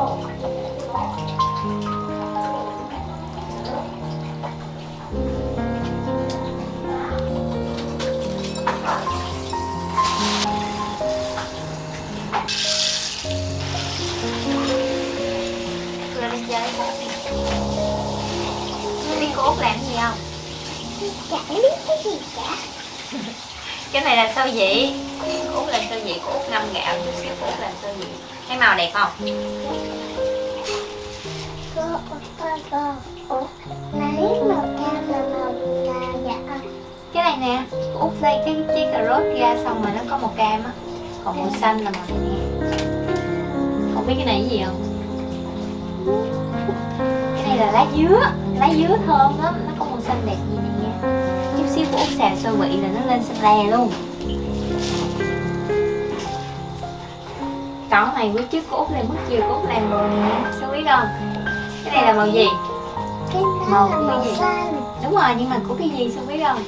Rồi đi chơi. Biết cô Út làm gì không? Chẳng biết cái gì cả. Cái này là sơ vị. Cô Út làm sơ vị, cô Út ngâm gạo, chút xíu cô Út làm sơ vị. Thấy màu đẹp không? Cô Út lấy màu cam là màu dạ. Cái này nè, cô Út lấy cái trái cà rốt ra xong rồi nó có màu cam á. Còn màu xanh là màu này nè. Không biết cái này cái gì không? Cái này là lá dứa thơm lắm, nó có màu xanh đẹp gì nè nha. Chút xíu cô Út xào sơ vị là nó lên xanh lè luôn. Còn này bữa trước cô Út làm, bữa chiều cô Út làm rồi nè, sao biết không? Cái này là màu gì? Cái Màu đó là của màu cái gì? xanh Đúng rồi, nhưng mà của cái gì sao biết không?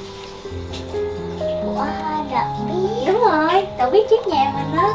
của hoa đậu biếc. Đúng rồi, đậu biết trước nhà mình đó.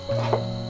Thank you.